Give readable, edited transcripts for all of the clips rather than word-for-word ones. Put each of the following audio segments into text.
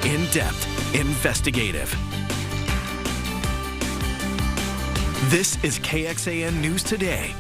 In-depth, investigative. This is KXAN News Today.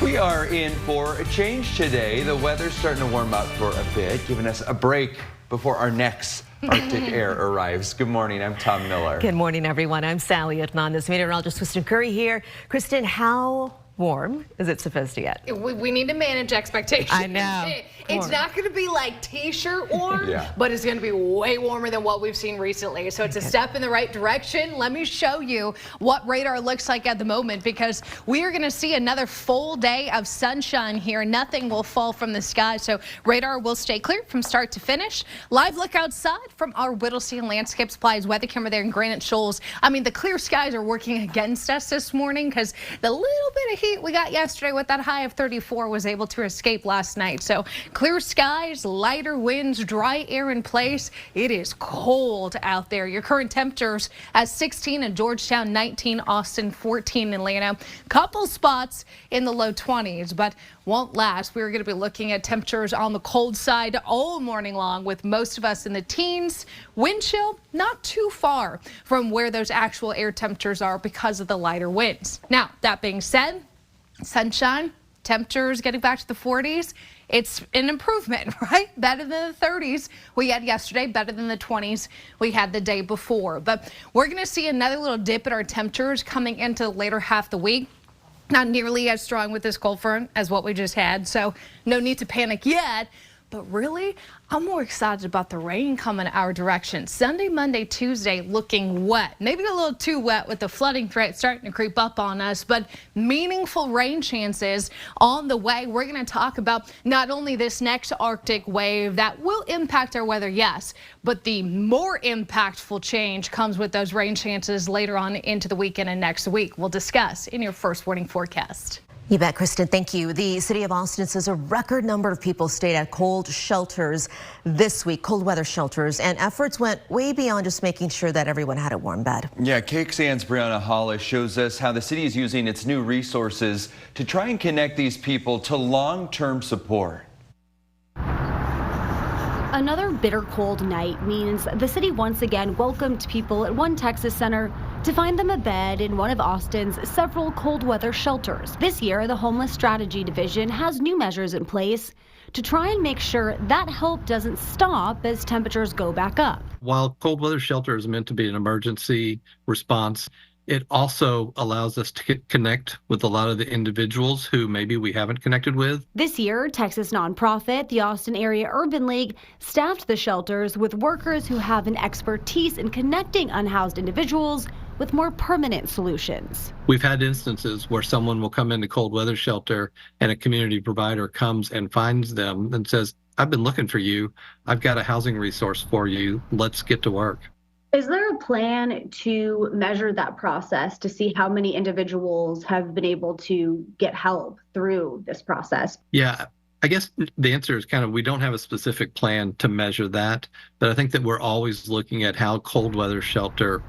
We are in for a change today. The weather's starting to warm up for a bit, giving us a break before our next Arctic air arrives. Good morning, I'm Tom Miller. Good morning, everyone. I'm Sally Atlantis. Meteorologist Kristen Curry here. Kristen, how warm is it supposed to get? We need to manage expectations. I know. It's not going to be like t-shirt warm, but it's going to be way warmer than what we've seen recently. So it's a step in the right direction. Let me show you what radar looks like at the moment, because we are going to see another full day of sunshine here. Nothing will fall from the sky, so radar will stay clear from start to finish. Live look outside from our Whittlesey Landscape Supplies weather camera there in Granite Shoals. I mean, the clear skies are working against us this morning because the little bit of heat we got yesterday with that high of 34 was able to escape last night. So clear skies, lighter winds, dry air in place. It is cold out there. Your current temperatures at 16 in Georgetown, 19 Austin, 14 in Atlanta. Couple spots in the low 20s, but won't last. We're going to be looking at temperatures on the cold side all morning long, with most of us in the teens. Wind chill not too far from where those actual air temperatures are because of the lighter winds. Now, that being said, sunshine, temperatures getting back to the 40s. It's an improvement, right? Better than the 30s we had yesterday, better than the 20s we had the day before. But we're going to see another little dip in our temperatures coming into the later half of the week. Not nearly as strong with this cold front as what we just had, so no need to panic yet. But really, I'm more excited about the rain coming our direction. Sunday, Monday, Tuesday looking wet. Maybe a little too wet with the flooding threat starting to creep up on us, but meaningful rain chances on the way. We're going to talk about not only this next Arctic wave that will impact our weather, yes, but the more impactful change comes with those rain chances later on into the weekend and next week. We'll discuss in your first warning forecast. You bet, Kristen. Thank you. The city of Austin says a record number of people stayed at cold shelters this week, cold weather shelters, and efforts went way beyond just making sure that everyone had a warm bed. Yeah, KXAN's Brianna Hollis shows us how the city is using its new resources to try and connect these people to long-term support. Another bitter cold night means the city once again welcomed people at one Texas center to find them a bed in one of Austin's several cold weather shelters. This year, the Homeless Strategy Division has new measures in place to try and make sure that help doesn't stop as temperatures go back up. While cold weather shelter is meant to be an emergency response, it also allows us to connect with a lot of the individuals who maybe we haven't connected with. This year, Texas nonprofit, the Austin Area Urban League, staffed the shelters with workers who have an expertise in connecting unhoused individuals with more permanent solutions. We've had instances where someone will come into cold weather shelter and a community provider comes and finds them and says, "I've been looking for you. I've got a housing resource for you. Let's get to work." Is there a plan to measure that process to see how many individuals have been able to get help through this process? Yeah, I guess the answer is kind of we don't have a specific plan to measure that, but I think that we're always looking at how cold weather shelter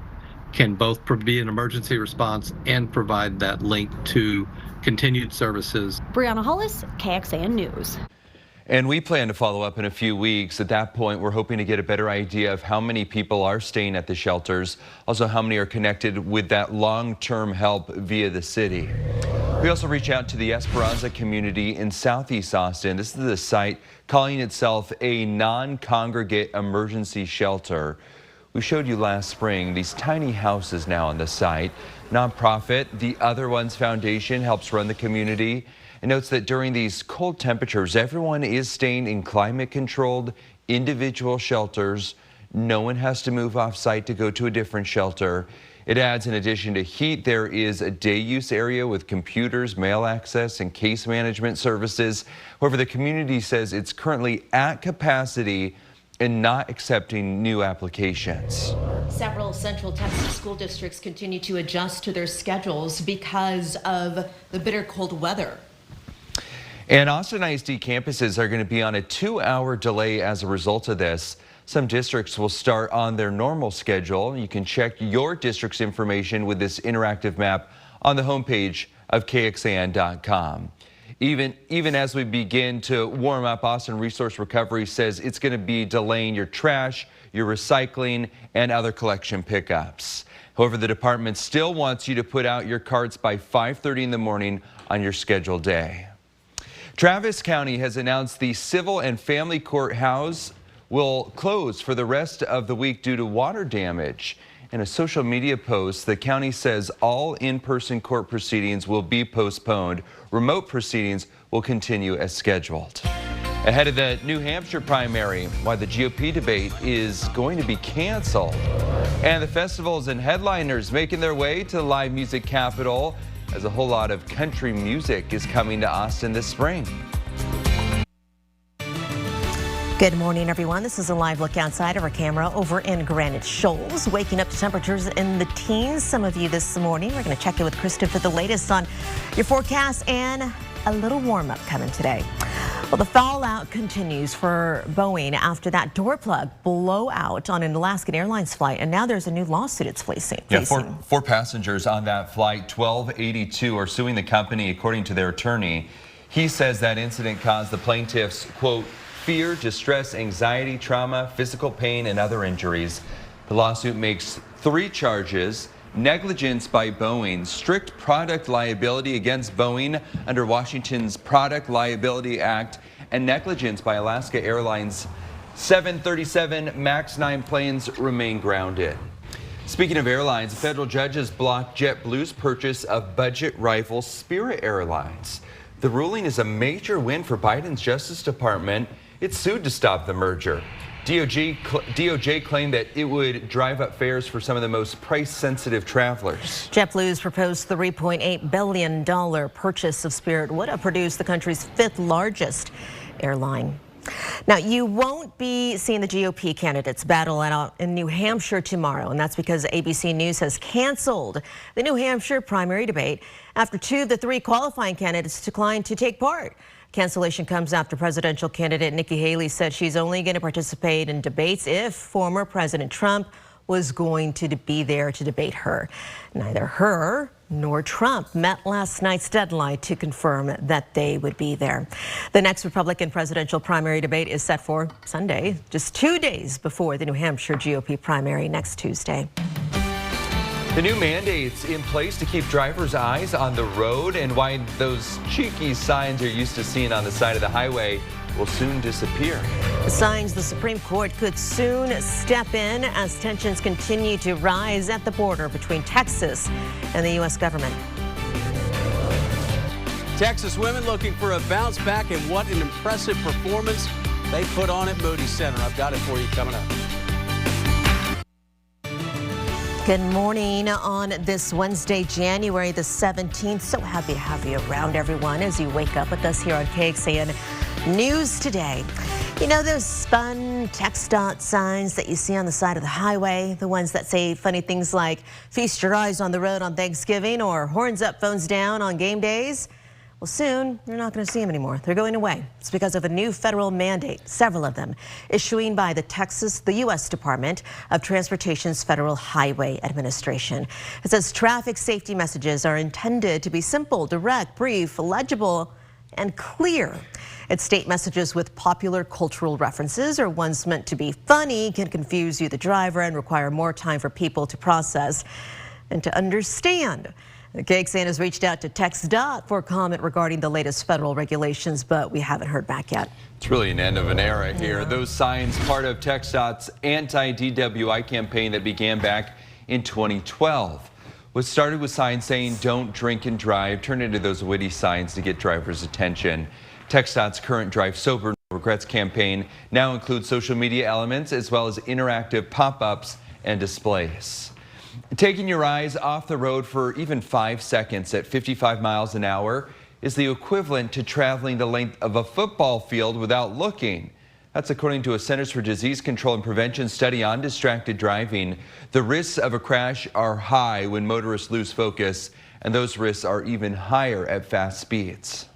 can both be an emergency response and provide that link to continued services. Brianna Hollis, KXAN News. And we plan to follow up in a few weeks. At that point, we're hoping to get a better idea of how many people are staying at the shelters, also how many are connected with that long-term help via the city. We also reach out to the Esperanza community in Southeast Austin. This is the site calling itself a non-congregate emergency shelter. We showed you last spring these tiny houses now on the site. Nonprofit, the Other Ones Foundation, helps run the community and notes that during these cold temperatures, everyone is staying in climate-controlled individual shelters. No one has to move off-site to go to a different shelter. It adds, in addition to heat, there is a day-use area with computers, mail access, and case management services. However, the community says it's currently at capacity and not accepting new applications. Several Central Texas school districts continue to adjust to their schedules because of the bitter cold weather. And Austin ISD campuses are going to be on a 2-hour delay as a result of this. Some districts will start on their normal schedule. You can check your district's information with this interactive map on the homepage of KXAN.com. Even as we begin to warm up, Austin Resource Recovery says it's going to be delaying your trash, your recycling, and other collection pickups. However, the department still wants you to put out your carts by 5:30 in the morning on your scheduled day. Travis County has announced the Civil and Family Courthouse will close for the rest of the week due to water damage. In a social media post, the county says all in-person court proceedings will be postponed. Remote proceedings will continue as scheduled. Ahead of the New Hampshire primary, why the GOP debate is going to be canceled. And the festivals and headliners making their way to the live music capital as a whole lot of country music is coming to Austin this spring. Good morning, everyone. This is a live look outside of our camera over in Granite Shoals. Waking up to temperatures in the teens. Some of you this morning. We're going to check in with Krista for the latest on your forecast and a little warm up coming today. Well, the fallout continues for Boeing after that door plug blowout on an Alaskan Airlines flight, and now there's a new lawsuit it's facing. Yeah, four passengers on that flight 1282 are suing the company, according to their attorney. He says that incident caused the plaintiffs, quote, fear, distress, anxiety, trauma, physical pain, and other injuries. The lawsuit makes 3 charges: negligence by Boeing, strict product liability against Boeing under Washington's Product Liability Act, and negligence by Alaska Airlines. 737 MAX 9 planes remain grounded. Speaking of airlines, federal judges blocked JetBlue's purchase of budget rival Spirit Airlines. The ruling is a major win for Biden's Justice Department. It sued to stop the merger. DOJ claimed that it would drive up fares for some of the most price-sensitive travelers. JetBlue's proposed $3.8 billion purchase of Spirit would have produced the country's 5th largest airline. Now, you won't be seeing the GOP candidates battle out in New Hampshire tomorrow, and that's because ABC News has canceled the New Hampshire primary debate after 2 of the 3 qualifying candidates declined to take part. Cancellation comes after presidential candidate Nikki Haley said she's only going to participate in debates if former President Trump was going to be there to debate her. Neither her nor Trump met last night's deadline to confirm that they would be there. The next Republican presidential primary debate is set for Sunday, just 2 days before the New Hampshire GOP primary next Tuesday. The new mandates in place to keep drivers' eyes on the road and why those cheeky signs you're used to seeing on the side of the highway will soon disappear. The signs the Supreme Court could soon step in as tensions continue to rise at the border between Texas and the U.S. government. Texas women looking for a bounce back, and what an impressive performance they put on at Moody Center. I've got it for you coming up. Good morning on this Wednesday, January the 17th. So happy to have you around, everyone, as you wake up with us here on KXAN News Today. You know those fun text dot signs that you see on the side of the highway? The ones that say funny things like feast your eyes on the road on Thanksgiving or horns up, phones down on game days? Well, soon you're not going to see them anymore. They're going away. It's because of a new federal mandate, several of them, issuing by the U.S. Department of Transportation's Federal Highway Administration. It says traffic safety messages are intended to be simple, direct, brief, legible, and clear. Its state messages with popular cultural references or ones meant to be funny can confuse you, the driver, and require more time for people to process and to understand. KXAN has reached out to TxDOT for comment regarding the latest federal regulations, but we haven't heard back yet. It's really an end of an era here. Those signs, part of TxDOT's anti-DWI campaign that began back in 2012. What started with signs saying don't drink and drive turned into those witty signs to get drivers' attention. TxDOT's current Drive Sober, No Regrets campaign now includes social media elements as well as interactive pop-ups and displays. Taking your eyes off the road for even 5 seconds at 55 miles an hour is the equivalent to traveling the length of a football field without looking. That's according to a Centers for Disease Control and Prevention study on distracted driving. The risks of a crash are high when motorists lose focus, and those risks are even higher at fast speeds.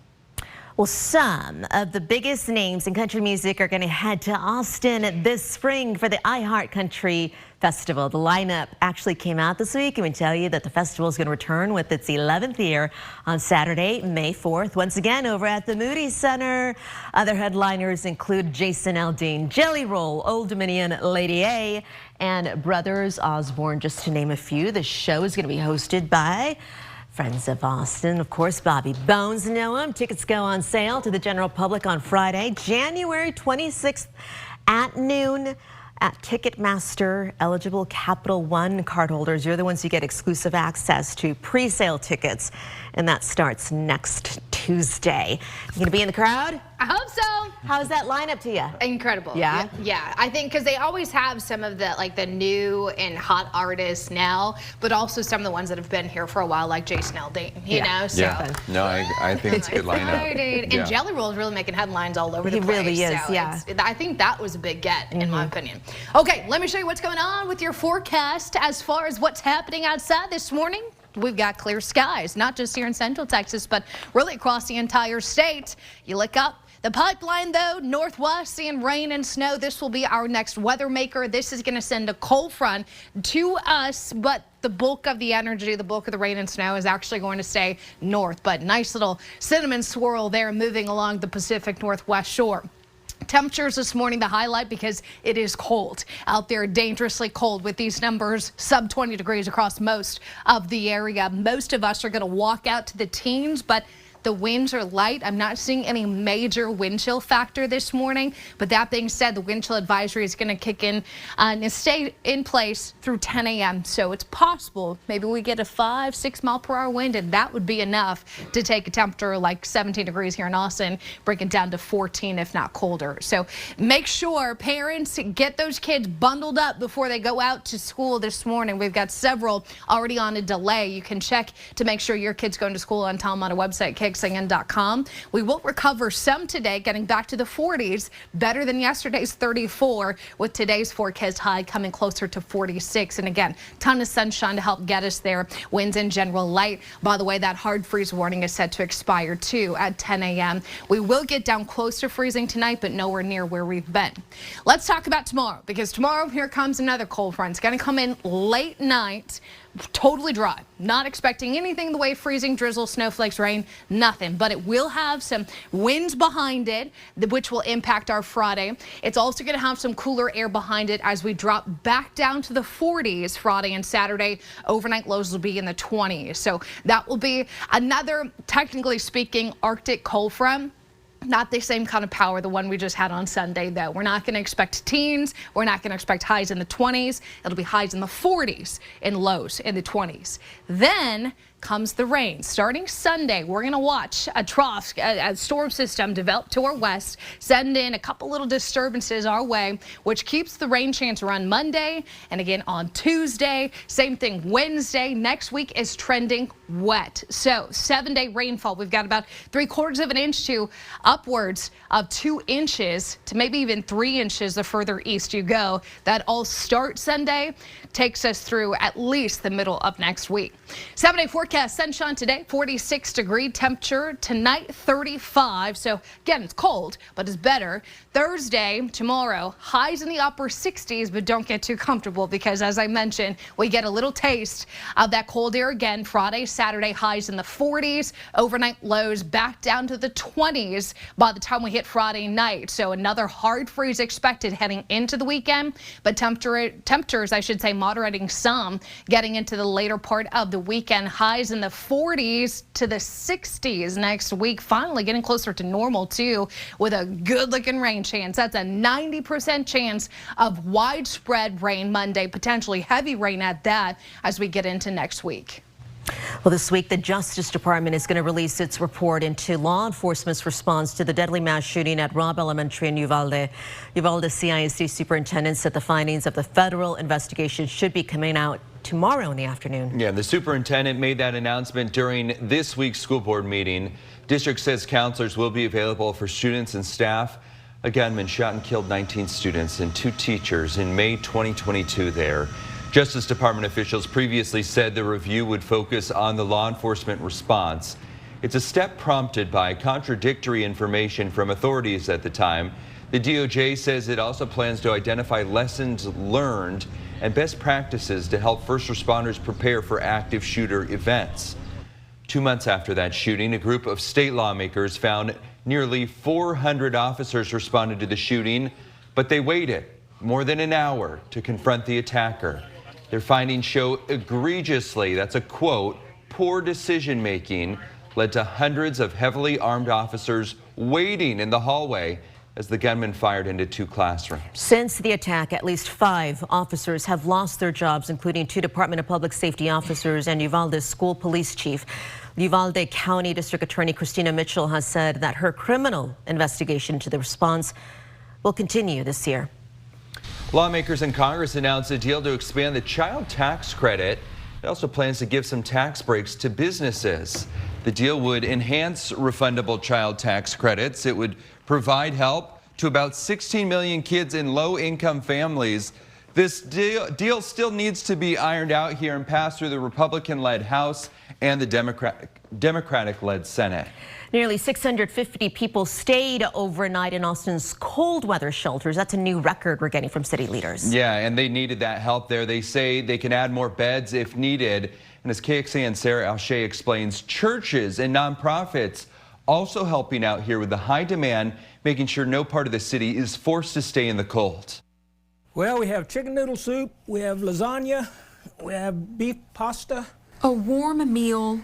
Well, some of the biggest names in country music are going to head to Austin this spring for the iHeart Country Festival. The lineup actually came out this week, and we tell you that the festival is going to return with its 11th year on Saturday, May 4th, once again over at the Moody Center. Other headliners include Jason Aldean, Jelly Roll, Old Dominion, Lady A, and Brothers Osborne, just to name a few. The show is going to be hosted by Friends of Austin, of course, Bobby Bones know him. Tickets go on sale to the general public on Friday, January 26th at noon at Ticketmaster. Eligible Capital One cardholders, you're the ones who get exclusive access to pre-sale tickets, and that starts next Tuesday. You gonna be in the crowd? I hope so. How's that lineup to you? Incredible. Yeah? Yeah. I think because they always have some of the new and hot artists now, but also some of the ones that have been here for a while, like Jason Aldean, you know? So. Yeah. No, I think it's a good lineup. And Jelly Roll is really making headlines all over the place. He really is, so yeah. I think that was a big get, in my opinion. Okay, let me show you what's going on with your forecast as far as what's happening outside this morning. We've got clear skies, not just here in Central Texas, but really across the entire state. You look up the pipeline, though, northwest, seeing rain and snow. This will be our next weather maker. This is going to send a cold front to us, but the bulk of the energy, the bulk of the rain and snow is actually going to stay north. But nice little cinnamon swirl there moving along the Pacific Northwest shore. Temperatures this morning, the highlight because it is cold out there, dangerously cold with these numbers, sub 20 degrees across most of the area. Most of us are going to walk out to the teens, but the winds are light. I'm not seeing any major wind chill factor this morning. But that being said, the wind chill advisory is going to kick in and stay in place through 10 a.m. So it's possible maybe we get a 5-6 mile per hour wind, and that would be enough to take a temperature like 17 degrees here in Austin, bring it down to 14, if not colder. So make sure parents get those kids bundled up before they go out to school this morning. We've got several already on a delay. You can check to make sure your kid's going to school on time on our website, KXAN.com. We will recover some today, getting back to the 40s, better than yesterday's 34, with today's forecast high coming closer to 46. And again, ton of sunshine to help get us there. Winds in general light. By the way, that hard freeze warning is set to expire too at 10 a.m. We will get down close to freezing tonight, but nowhere near where we've been. Let's talk about tomorrow, because tomorrow here comes another cold front. It's going to come in late night. Totally dry. Not expecting anything in the way of freezing, drizzle, snowflakes, rain, nothing. But it will have some winds behind it, which will impact our Friday. It's also going to have some cooler air behind it as we drop back down to the 40s Friday and Saturday. Overnight lows will be in the 20s. So that will be another, technically speaking, Arctic cold front. Not the same kind of power, the one we just had on Sunday, though. We're not going to expect teens. We're not going to expect highs in the 20s. It'll be highs in the 40s and lows in the 20s. Then comes the rain. Starting Sunday, we're going to watch a trough, a storm system develop to our west, send in a couple little disturbances our way, which keeps the rain chance around Monday and again on Tuesday. Same thing Wednesday. Next week is trending wet. So 7-day rainfall. We've got about 3/4 of an inch to upwards of 2 inches to maybe even 3 inches the further east you go. That all starts Sunday, takes us through at least the middle of next week. 7-day forecast. Sunshine today, 46-degree temperature. Tonight, 35. So again, it's cold, but it's better. Thursday, tomorrow, highs in the upper 60s, but don't get too comfortable because, as I mentioned, we get a little taste of that cold air again. Friday, Saturday, highs in the 40s. Overnight lows back down to the 20s by the time we hit Friday night. So another hard freeze expected heading into the weekend, but temperatures, I should say, moderating some, getting into the later part of the weekend. Highs in the 40s to the 60s next week, finally getting closer to normal too, with a good looking rain chance. That's a 90% chance of widespread rain Monday, potentially heavy rain at that as we get into next week. Well, this week, the Justice Department is going to release its report into law enforcement's response to the deadly mass shooting at Robb Elementary in Uvalde. Uvalde CISD superintendent said the findings of the federal investigation should be coming out tomorrow in the afternoon. Yeah, the superintendent made that announcement during this week's school board meeting. District says counselors will be available for students and staff. A gunman shot and killed 19 students and 2 teachers in May 2022 there. Justice Department officials previously said the review would focus on the law enforcement response. It's a step prompted by contradictory information from authorities at the time. The DOJ says it also plans to identify lessons learned and best practices to help first responders prepare for active shooter events. 2 months after that shooting, a group of state lawmakers found nearly 400 officers responded to the shooting, but they waited more than an hour to confront the attacker. Their findings show egregiously, that's a quote, poor decision making led to hundreds of heavily armed officers waiting in the hallway as the gunman fired into 2 classrooms. Since the attack, at least 5 officers have lost their jobs, including 2 Department of Public Safety officers and Uvalde's school police chief. Uvalde County District Attorney Christina Mitchell has said that her criminal investigation into the response will continue this year. Lawmakers in Congress announced a deal to expand the child tax credit. It also plans to give some tax breaks to businesses. The deal would enhance refundable child tax credits. It would provide help to about 16 million kids in low-income families. This deal still needs to be ironed out here and passed through the Republican-led House and the Democratic-led Senate. Nearly 650 people stayed overnight in Austin's cold weather shelters. That's a new record we're getting from city leaders. Yeah, and they needed that help there. They say they can add more beds if needed. And as KXAN Sarah Alshea explains, churches and nonprofits also helping out here with the high demand, making sure no part of the city is forced to stay in the cold. Well, we have chicken noodle soup, we have lasagna, we have beef pasta. A warm meal,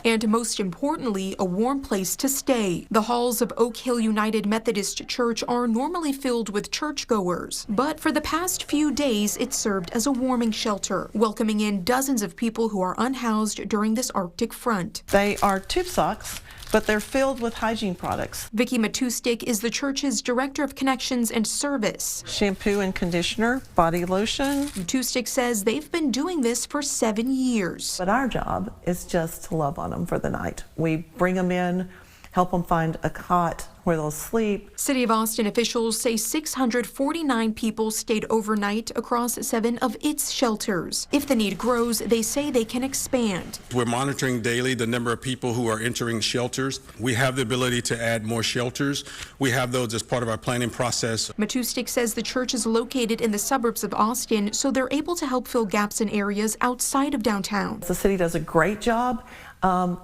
and most importantly, a warm place to stay. The halls of Oak Hill United Methodist Church are normally filled with churchgoers, but for the past few days, it served as a warming shelter, welcoming in dozens of people who are unhoused during this Arctic front. They are tube socks, but they're filled with hygiene products. Vicki Matustik is the church's Director of Connections and Service. Shampoo and conditioner, body lotion. Matustik says they've been doing this for 7 years. But our job is just to love on them for the night. We bring them in, help them find a cot where they'll sleep. City of Austin officials say 649 people stayed overnight across 7 of its shelters. If the need grows, they say they can expand. We're monitoring daily the number of people who are entering shelters. We have the ability to add more shelters. We have those as part of our planning process. Matustik says the church is located in the suburbs of Austin, so they're able to help fill gaps in areas outside of downtown. The city does a great job.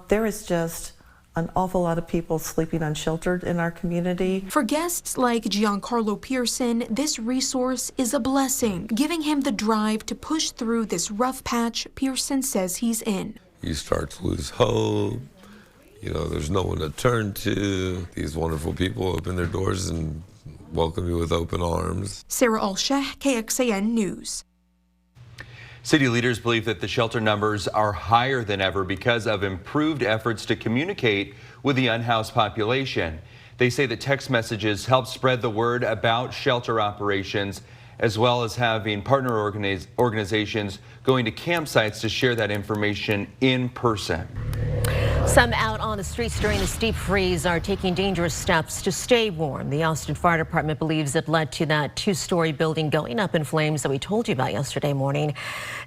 There is just an awful lot of people sleeping unsheltered in our community. For guests like Giancarlo Pearson, this resource is a blessing, giving him the drive to push through this rough patch Pearson says he's in. You start to lose hope. You know, there's no one to turn to. These wonderful people open their doors and welcome you with open arms. Sarah Alsheh, KXAN News. City leaders believe that the shelter numbers are higher than ever because of improved efforts to communicate with the unhoused population. They say that text messages help spread the word about shelter operations, as well as having partner organizations going to campsites to share that information in person. Some out on the streets during the steep freeze are taking dangerous steps to stay warm. The Austin Fire Department believes it led to that 2-story building going up in flames that we told you about yesterday morning.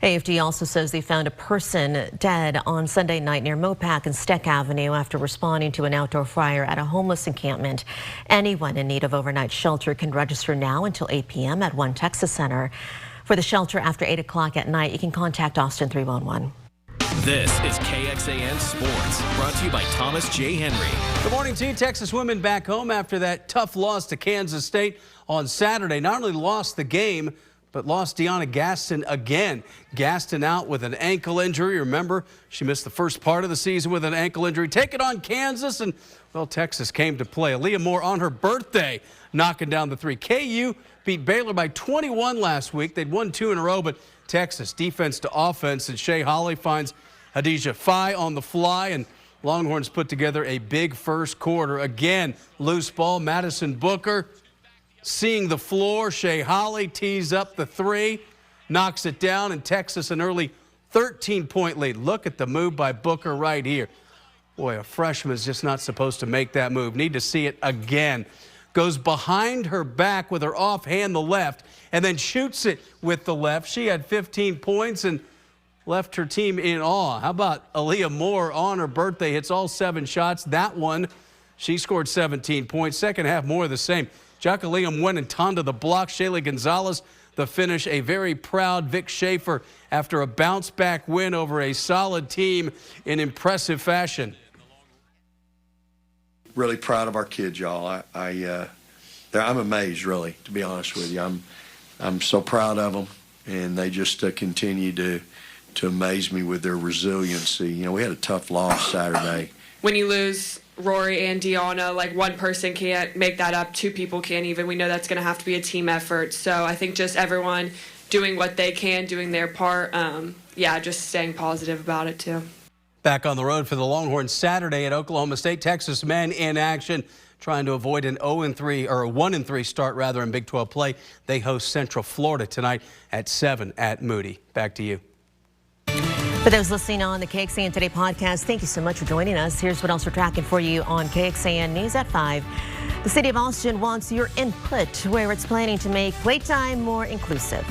AFD also says they found a person dead on Sunday night near Mopac and Steck Avenue after responding to an outdoor fire at a homeless encampment. Anyone in need of overnight shelter can register now until 8 p.m. at One Texas Center. For the shelter after 8 o'clock at night, you can contact Austin 311. This is KXAN Sports, brought to you by Thomas J. Henry. Good morning to you. Texas women back home after that tough loss to Kansas State on Saturday. Not only lost the game, but lost Deanna Gaston again. Gaston out with an ankle injury. Remember, she missed the first part of the season with an ankle injury. Take it on Kansas, and, well, Texas came to play. Aaliyah Moore on her birthday, knocking down the 3. KU beat Baylor by 21 last week. They'd won 2 in a row, but Texas defense to offense, and Shea Holly finds Hadijah Fye on the fly, and Longhorns put together a big first quarter. Again, loose ball, Madison Booker seeing the floor. Shea Holly tees up the 3, knocks it down, and Texas an early 13-point lead. Look at the move by Booker right here. Boy, a freshman's just not supposed to make that move. Need to see it again. Goes behind her back with her offhand, the left, and then shoots it with the left. She had 15 points, and left her team in awe. How about Aaliyah Moore on her birthday? Hits all 7 shots. That one, she scored 17 points. Second half, more of the same. Jacqueline went and Tonda the block. Shaylee Gonzalez, the finish. A very proud Vic Schaefer after a bounce-back win over a solid team in impressive fashion. Really proud of our kids, y'all. I'm amazed, really, to be honest with you. I'm so proud of them, and they just continue to amaze me with their resiliency. You know, we had a tough loss Saturday. When you lose Rory and Deanna, like one person can't make that up, 2 people can't even. We know that's going to have to be a team effort. So I think just everyone doing what they can, doing their part, just staying positive about it too. Back on the road for the Longhorns Saturday at Oklahoma State. Texas men in action, trying to avoid an 0-3 or a 1-3 start rather in Big 12 play. They host Central Florida tonight at 7 at Moody. Back to you. For those listening on the KXAN Today podcast, thank you so much for joining us. Here's what else we're tracking for you on KXAN News at 5. The city of Austin wants your input where it's planning to make playtime more inclusive.